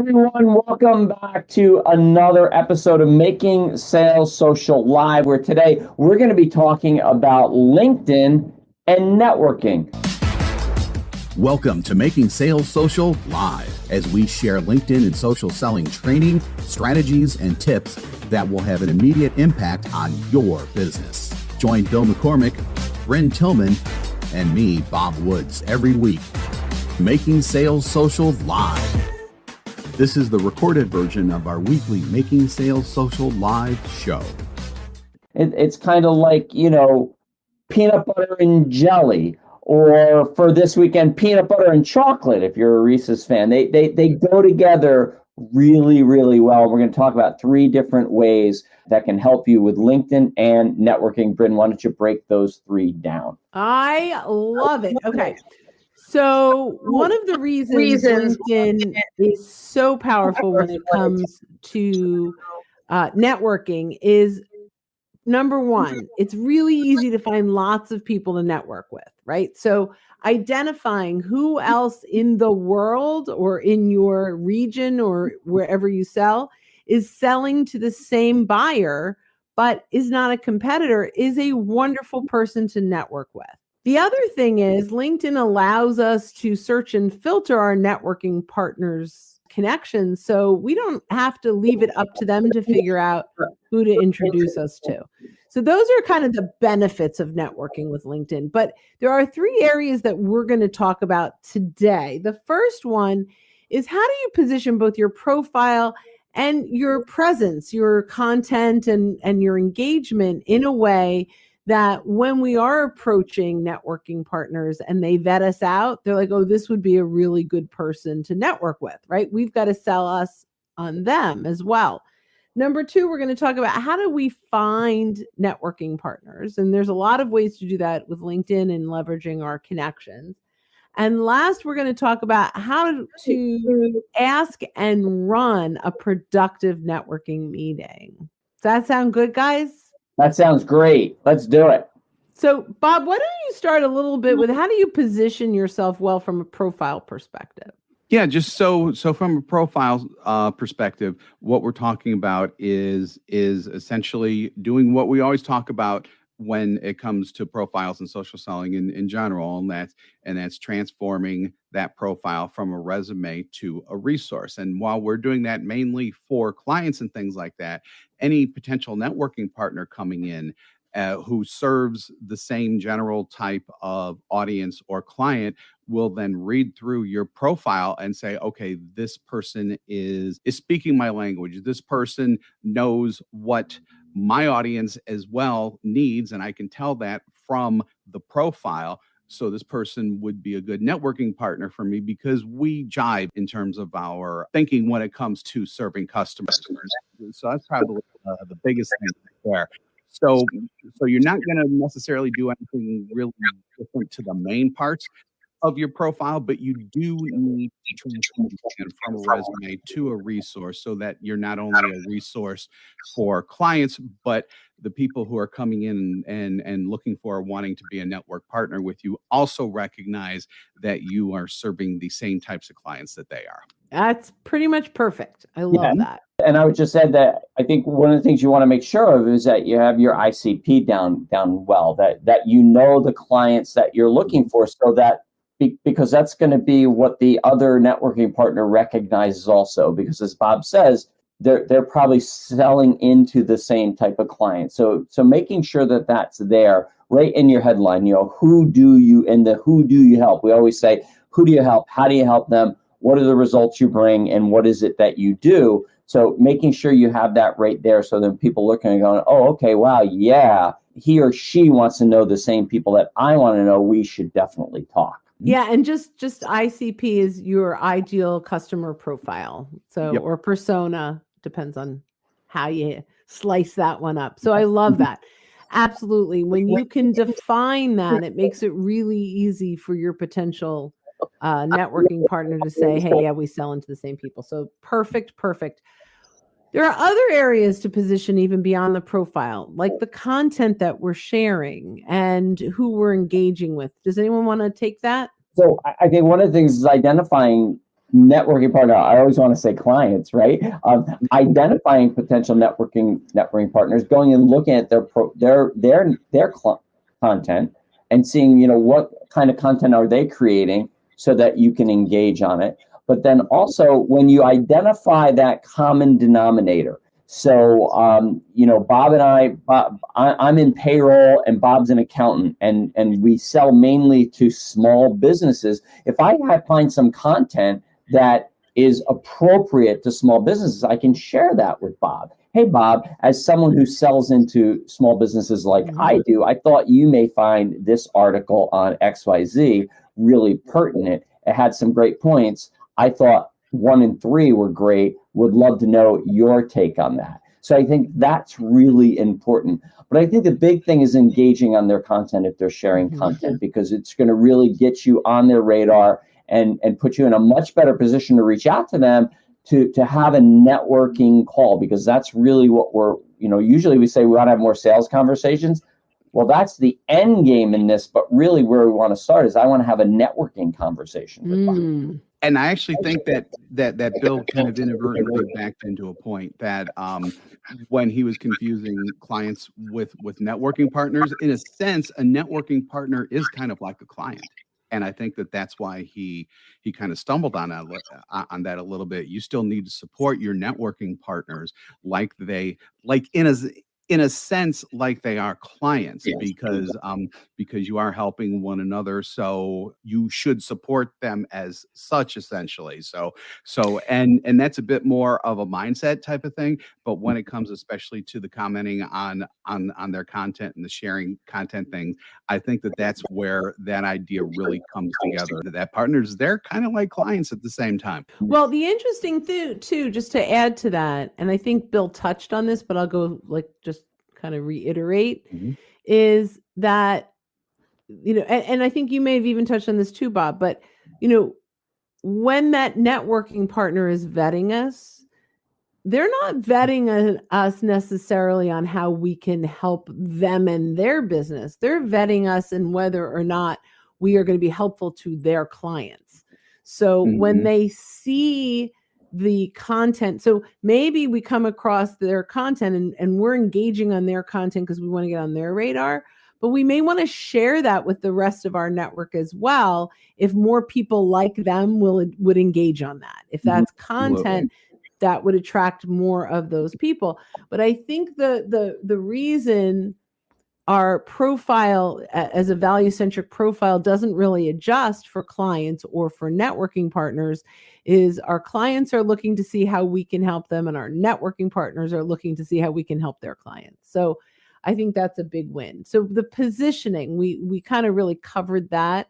Everyone, welcome back to another episode of Making Sales Social Live, where today we're going to be talking about LinkedIn and networking. Welcome to Making Sales Social Live, as we share LinkedIn and social selling training, strategies, and tips that will have an immediate impact on your business. Join Bill McCormick, Bryn Tillman, and me, Bob Woods, every week. Making Sales Social Live. This is the recorded version of our weekly Making Sales Social Live show. It's kind of like, peanut butter and jelly, or for this weekend, peanut butter and chocolate, if you're a Reese's fan. They go together really, really well. We're going to talk about 3 different ways that can help you with LinkedIn and networking. Bryn, why don't you break those 3 down? I love it. Okay. So one of the reasons LinkedIn is so powerful when it comes to networking is, number one, it's really easy to find lots of people to network with, right? So identifying who else in the world or in your region or wherever you sell is selling to the same buyer, but is not a competitor, is a wonderful person to network with. The other thing is LinkedIn allows us to search and filter our networking partners' connections, so we don't have to leave it up to them to figure out who to introduce us to. So those are kind of the benefits of networking with LinkedIn. But there are 3 areas that we're going to talk about today. The first one is, how do you position both your profile and your presence, your content, and your engagement in a way that when we are approaching networking partners and they vet us out, they're like, oh, this would be a really good person to network with, right? We've got to sell us on them as well. Number 2, we're going to talk about, how do we find networking partners? And there's a lot of ways to do that with LinkedIn and leveraging our connections. And last, we're going to talk about how to ask and run a productive networking meeting. Does that sound good, guys? That sounds great. Let's do it. So, Bob, why don't you start a little bit with, how do you position yourself well from a profile perspective? Yeah, just so from a profile perspective, what we're talking about is essentially doing what we always talk about when it comes to profiles and social selling in general, and that's transforming that profile from a resume to a resource. And while we're doing that mainly for clients and things like that, any potential networking partner coming in who serves the same general type of audience or client will then read through your profile and say, okay, this person is speaking my language. This person knows what my audience as well needs, and I can tell that from the profile. So this person would be a good networking partner for me because we jive in terms of our thinking when it comes to serving customers. So that's probably the biggest thing there. So you're not going to necessarily do anything really different to the main parts of your profile, but you do need to transition from a resume to a resource so that you're not only a resource for clients, but the people who are coming in and looking for, wanting to be a network partner with you, also recognize that you are serving the same types of clients that they are. That's pretty much perfect. I love that. And I would just add that I think one of the things you want to make sure of is that you have your ICP down well, that you know the clients that you're looking for, so that because that's going to be what the other networking partner recognizes also, because as Bob says, they're probably selling into the same type of client. So making sure that that's there right in your headline, who do you help? We always say, who do you help? How do you help them? What are the results you bring? And what is it that you do? So making sure you have that right there, so that people looking and going, oh, okay, wow, yeah, he or she wants to know the same people that I want to know. We should definitely talk. Yeah, and just ICP is your ideal customer profile. So, or persona, depends on how you slice that one up. So I love that. Absolutely. When you can define that, it makes it really easy for your potential networking partner to say, hey, yeah, we sell into the same people. So perfect. There are other areas to position even beyond the profile, like the content that we're sharing and who we're engaging with. Does anyone want to take that? So I think one of the things is identifying networking partner, I always want to say clients, right? Identifying potential networking partners, going and looking at their content and seeing, what kind of content are they creating so that you can engage on it. But then also when you identify that common denominator. So, Bob and I'm in payroll and Bob's an accountant, and we sell mainly to small businesses. If I find some content that is appropriate to small businesses, I can share that with Bob. Hey, Bob, as someone who sells into small businesses like I do, I thought you may find this article on XYZ really pertinent. It had some great points. I thought 1 and 3 were great. Would love to know your take on that. So I think that's really important. But I think the big thing is engaging on their content if they're sharing content, because it's going to really get you on their radar and put you in a much better position to reach out to them to have a networking call, because that's really what we're, usually we say we want to have more sales conversations. Well, that's the end game in this, but really where we want to start is I want to have a networking conversation with them. And I actually think that Bill kind of inadvertently backed into a point that when he was confusing clients with networking partners, in a sense, a networking partner is kind of like a client. And I think that's why he kind of stumbled on that a little bit. You still need to support your networking partners like in a sense, like they are clients, yes, because you are helping one another. So you should support them as such, essentially. So and that's a bit more of a mindset type of thing. But when it comes especially to the commenting on their content and the sharing content things, I think that's where that idea really comes together. That partners, they're kind of like clients at the same time. Well, the interesting thing too, just to add to that, and I think Bill touched on this, but I'll go just kind of reiterate, is that, and I think you may have even touched on this too, Bob, but, when that networking partner is vetting us, they're not vetting us necessarily on how we can help them and their business. They're vetting us in whether or not we are going to be helpful to their clients. So when they see the content, so maybe we come across their content and we're engaging on their content because we want to get on their radar, but we may want to share that with the rest of our network as well if more people like them would engage on that, if that's content that would attract more of those people. But I think the reason our profile as a value-centric profile doesn't really adjust for clients or for networking partners is our clients are looking to see how we can help them, and our networking partners are looking to see how we can help their clients. So I think that's a big win. So the positioning, we kind of really covered that.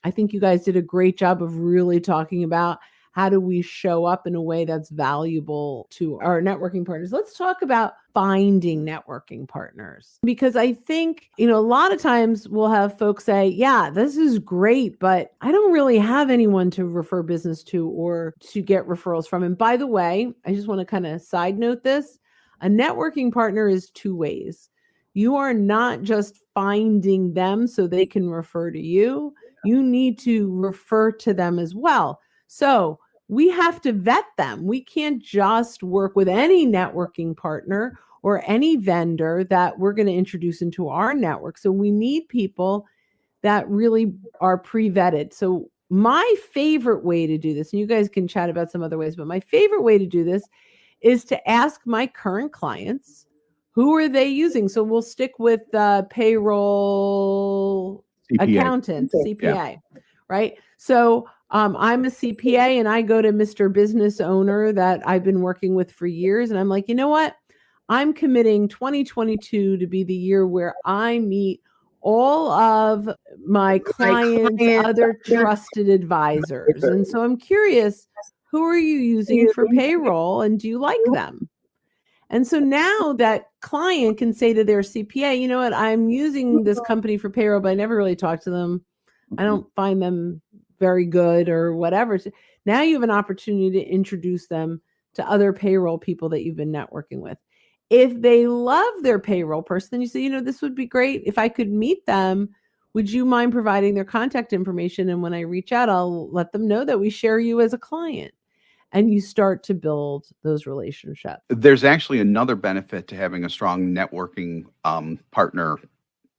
I think you guys did a great job of really talking about how do we show up in a way that's valuable to our networking partners. Let's talk about finding networking partners, because I think, a lot of times we'll have folks say, yeah, this is great, but I don't really have anyone to refer business to or to get referrals from. And by the way, I just want to kind of side note this. A networking partner is 2 ways. You are not just finding them so they can refer to you. You need to refer to them as well. So we have to vet them. We can't just work with any networking partner or any vendor that we're going to introduce into our network. So we need people that really are pre-vetted. So my favorite way to do this, and you guys can chat about some other ways, but my favorite way to do this is to ask my current clients, who are they using? So we'll stick with payroll CPA. Accountant, CPA, right? So I'm a CPA and I go to Mr. Business Owner that I've been working with for years. And I'm like, you know what? I'm committing 2022 to be the year where I meet all of my clients' other trusted advisors. And so I'm curious, who are you using for payroll and do you like them? And so now that client can say to their CPA, you know what, I'm using this company for payroll, but I never really talked to them. I don't find them very good or whatever. So now you have an opportunity to introduce them to other payroll people that you've been networking with. If they love their payroll person, then you say, this would be great if I could meet them would you mind providing their contact information? And when I reach out, I'll let them know that we share you as a client. And you start to build those relationships. There's actually another benefit to having a strong networking partner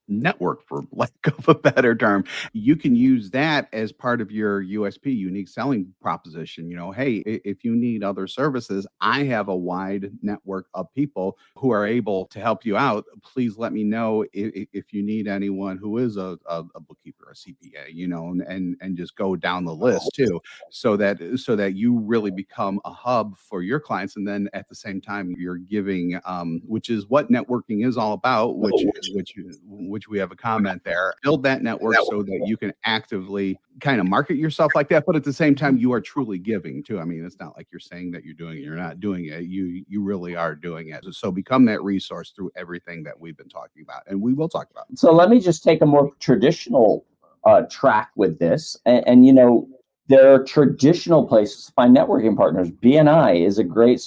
network, for lack of a better term. You can use that as part of your USP, unique selling proposition. Hey, if you need other services, I have a wide network of people who are able to help you out. Please let me know if you need anyone who is a bookkeeper, a CPA, and just go down the list too, so that you really become a hub for your clients. And then at the same time, you're giving, which is what networking is all about, which we have a comment there. Build that network so that you can actively kind of market yourself like that, but at the same time, you are truly giving too. I mean, it's not like you're saying that you're doing it, you're not doing it. You really are doing it. So become that resource through everything that we've been talking about, and we will talk about. So let me just take a more traditional track with this, and there are traditional places to find networking partners. BNI is a great.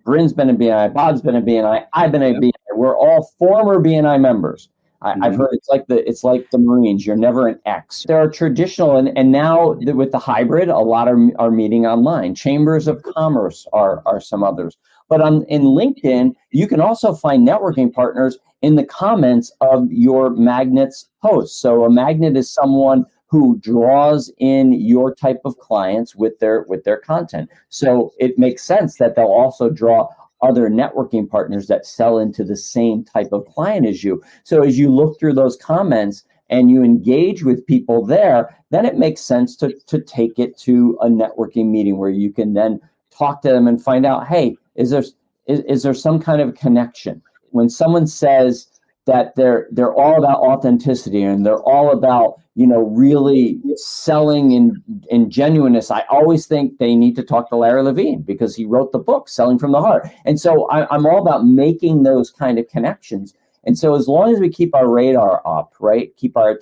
Bryn's been a BNI, Bod's been a BNI, I've been a BNI. We're all former BNI members. I've heard it's like the Marines. You're never an X. There are traditional, and now with the hybrid, a lot are meeting online. Chambers of Commerce are some others. But in LinkedIn, you can also find networking partners in the comments of your magnet's posts. So a magnet is someone who draws in your type of clients with their content. So it makes sense that they'll also draw other networking partners that sell into the same type of client as you. So as you look through those comments and you engage with people there, then it makes sense to take it to a networking meeting where you can then talk to them and find out, hey, is there some kind of connection? When someone says that they're all about authenticity and they're all about really selling in genuineness, I always think they need to talk to Larry Levine, because he wrote the book Selling from the Heart. And so I'm all about making those kind of connections. And so as long as we keep our radar up, right, keep our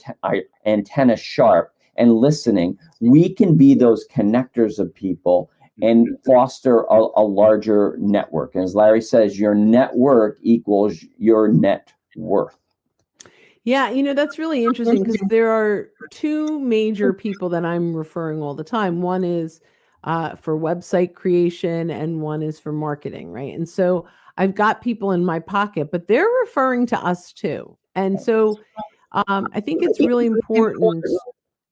antenna sharp and listening, we can be those connectors of people and foster a larger network. And as Larry says, your network equals your net worth. Yeah, that's really interesting, because there are two major people that I'm referring all the time. One is for website creation and one is for marketing, right? And so I've got people in my pocket, but they're referring to us too. And so I think it's really important,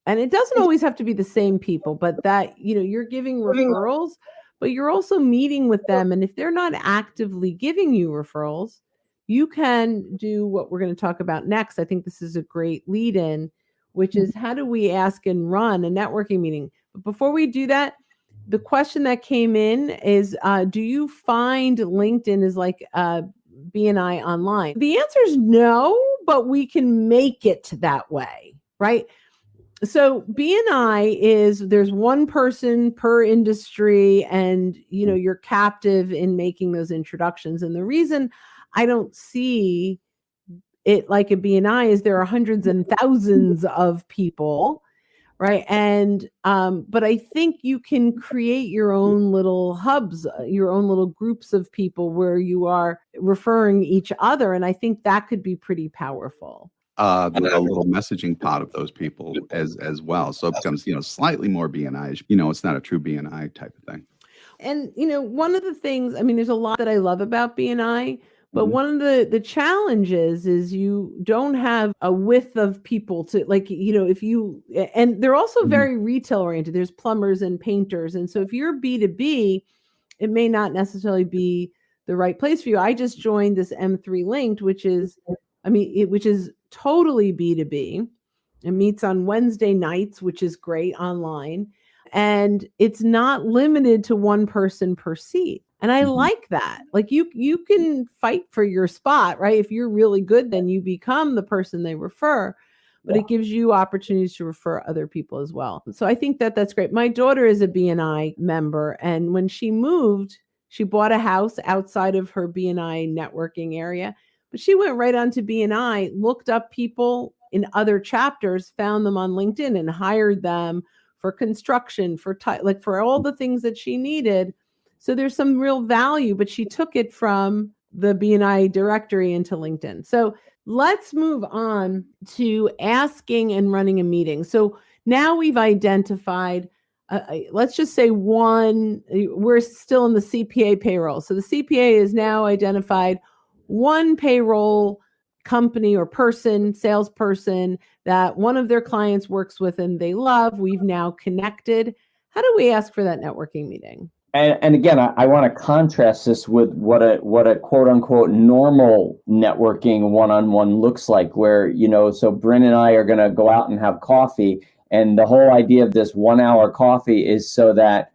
and it doesn't always have to be the same people, but that, you're giving referrals, but you're also meeting with them. And if they're not actively giving you referrals, you can do what we're going to talk about next. I think this is a great lead in, which is, how do we ask and run a networking meeting? But before we do that, the question that came in is, do you find LinkedIn is like BNI online? The answer is no, but we can make it that way, right? So BNI is, there's one person per industry, and you're captive in making those introductions. And the reason I don't see it like a BNI is there are hundreds and thousands of people, right? And but I think you can create your own little hubs, your own little groups of people where you are referring each other, and I think that could be pretty powerful. A little messaging pod of those people as well, so it becomes slightly more BNI. It's not a true BNI type of thing. And one of the things, there's a lot that I love about BNI. But one of the challenges is you don't have a width of people to, and they're also very retail oriented. There's plumbers and painters. And so if you're B2B, it may not necessarily be the right place for you. I just joined this M3 Linked, which is totally B2B. It meets on Wednesday nights, which is great, online. And it's not limited to one person per seat. And I like that. Like you can fight for your spot, right? If you're really good, then you become the person they refer, but it gives you opportunities to refer other people as well. So I think that that's great. My daughter is a BNI member, and when she moved, she bought a house outside of her BNI networking area, but she went right onto BNI, looked up people in other chapters, found them on LinkedIn, and hired them for construction, for all the things that she needed. So there's some real value, but she took it from the BNI directory into LinkedIn. So let's move on to asking and running a meeting. So now we've identified, let's just say we're still in the CPA payroll. So the CPA is now identified one payroll company or person, salesperson that one of their clients works with and they love. We've now connected. How do we ask for that networking meeting? And again, I want to contrast this with what a quote unquote normal networking one-on-one looks like, where, so Bryn and I are going to go out and have coffee. And the whole idea of this 1 hour coffee is so that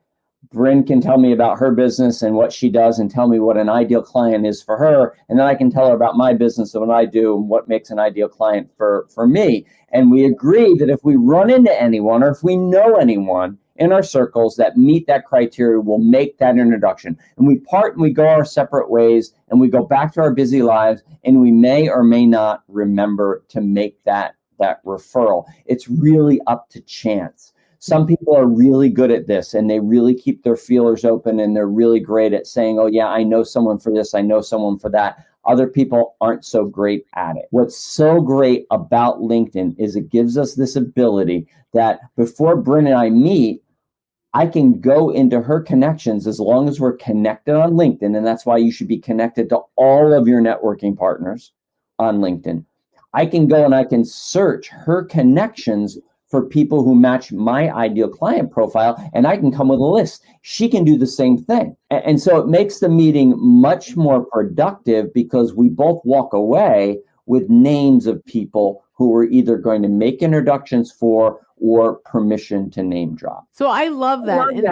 Bryn can tell me about her business and what she does and tell me what an ideal client is for her. And then I can tell her about my business and what I do and what makes an ideal client for me. And we agree that if we run into anyone or if we know anyone in our circles that meet that criteria, we'll make that introduction. And we part and we go our separate ways and we go back to our busy lives, and we may or may not remember to make that referral. It's really up to chance. Some people are really good at this and they really keep their feelers open and they're really great at saying, oh yeah, I know someone for this, I know someone for that. Other people aren't so great at it. What's so great about LinkedIn is it gives us this ability that before Bryn and I meet, I can go into her connections as long as we're connected on LinkedIn. And that's why you should be connected to all of your networking partners on LinkedIn. I can go and I can search her connections for people who match my ideal client profile, and I can come with a list. She can do the same thing. And so it makes the meeting much more productive because we both walk away with names of people who we're either going to make introductions for or permission to name drop. So I love that. And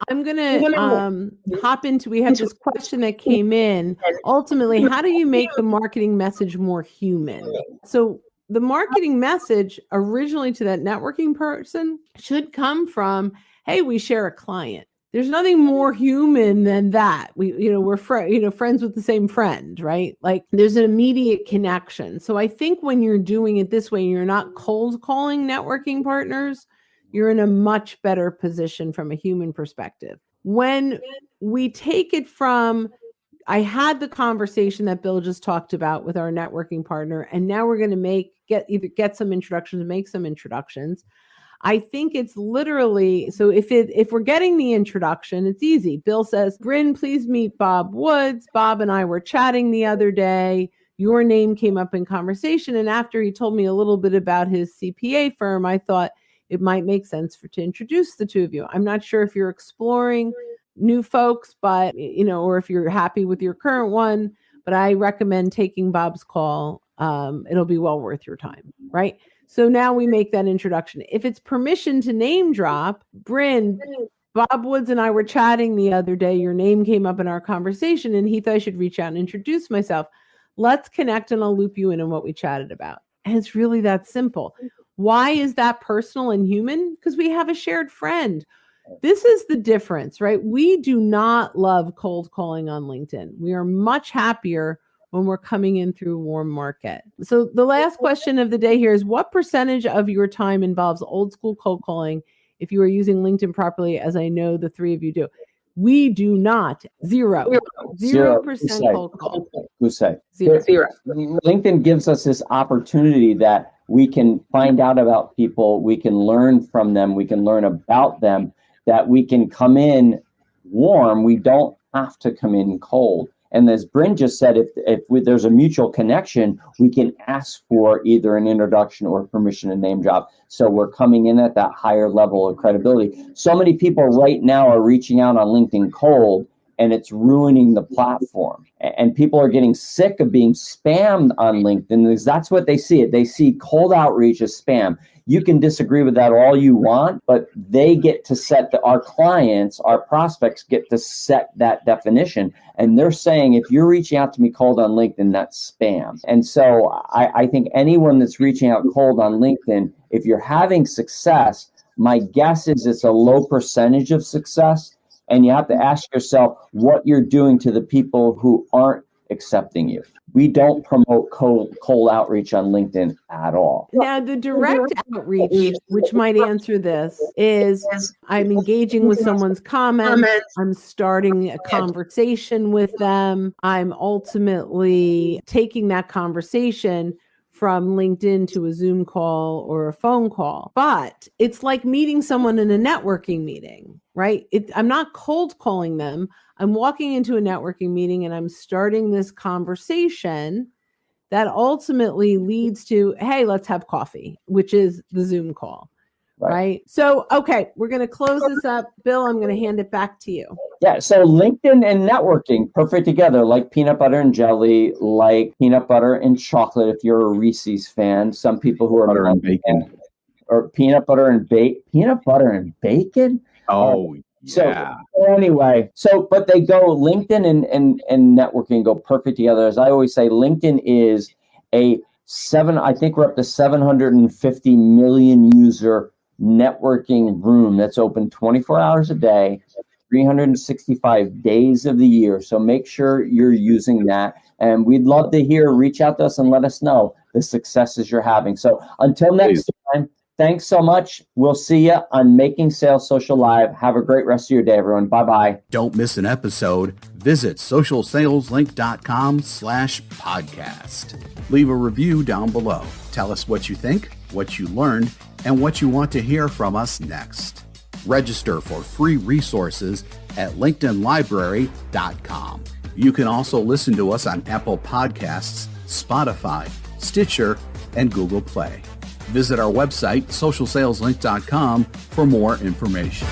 I'm going to hop into, we have this question that came in. Ultimately, how do you make the marketing message more human? So the marketing message originally to that networking person should come from, hey, we share a client. There's nothing more human than that. We're friends with the same friend, right? Like there's an immediate connection. So I think when you're doing it this way, you're not cold calling networking partners, you're in a much better position from a human perspective. When we take it from, I had the conversation that Bill just talked about with our networking partner, and now we're going to get some introductions, make some introductions. I think it's literally, so if we're getting the introduction, it's easy. Bill says, Bryn, please meet Bob Woods. Bob and I were chatting the other day. Your name came up in conversation. And after he told me a little bit about his CPA firm, I thought it might make sense to introduce the two of you. I'm not sure if you're exploring new folks, but, or if you're happy with your current one, but I recommend taking Bob's call. It'll be well worth your time, right? So now we make that introduction. If it's permission to name drop, Bryn, Bob Woods and I were chatting the other day. Your name came up in our conversation and he thought I should reach out and introduce myself. Let's connect and I'll loop you in on what we chatted about. And it's really that simple. Why is that personal and human? Because we have a shared friend. This is the difference, right? We do not love cold calling on LinkedIn. We are much happier when we're coming in through warm market. So the last question of the day here is, what percentage of your time involves old school cold calling if you are using LinkedIn properly, as I know the three of you do? We do not. 0% cold call. Who say? Zero. LinkedIn gives us this opportunity that we can find out about people, we can learn from them, we can learn about them, that we can come in warm. We don't have to come in cold. And as Bryn just said, if there's a mutual connection, we can ask for either an introduction or permission to name drop. So we're coming in at that higher level of credibility. So many people right now are reaching out on LinkedIn cold, and it's ruining the platform. And people are getting sick of being spammed on LinkedIn because that's what they see. They see cold outreach as spam. You can disagree with that all you want, but they get to set our clients, our prospects get to set that definition. And they're saying, if you're reaching out to me cold on LinkedIn, that's spam. And so I think anyone that's reaching out cold on LinkedIn, if you're having success, my guess is it's a low percentage of success. And you have to ask yourself what you're doing to the people who aren't accepting you. We don't promote cold outreach on LinkedIn at all. Now, the direct outreach, which might answer this, is I'm engaging with someone's comments. I'm starting a conversation with them. I'm ultimately taking that conversation from LinkedIn to a Zoom call or a phone call. But it's like meeting someone in a networking meeting, right? I'm not cold calling them. I'm walking into a networking meeting and I'm starting this conversation that ultimately leads to, hey, let's have coffee, which is the Zoom call, right? So, okay, we're going to close this up. Bill, I'm going to hand it back to you. Yeah, so LinkedIn and networking, perfect together, like peanut butter and jelly, like peanut butter and chocolate if you're a Reese's fan. Some people who are Butter and bacon. Or peanut butter and bacon? Oh, So yeah. anyway, but they go, LinkedIn and networking go perfect together. As I always say, LinkedIn is I think we're up to 750 million user networking room that's open 24 hours a day, 365 days of the year. So make sure you're using that. And we'd love to reach out to us and let us know the successes you're having. So until next time, thanks so much. We'll see you on Making Sales Social Live. Have a great rest of your day, everyone. Bye-bye. Don't miss an episode. Visit socialsaleslink.com/podcast. Leave a review down below. Tell us what you think, what you learned, and what you want to hear from us next. Register for free resources at linkedinlibrary.com. You can also listen to us on Apple Podcasts, Spotify, Stitcher, and Google Play. Visit our website, socialsaleslink.com, for more information.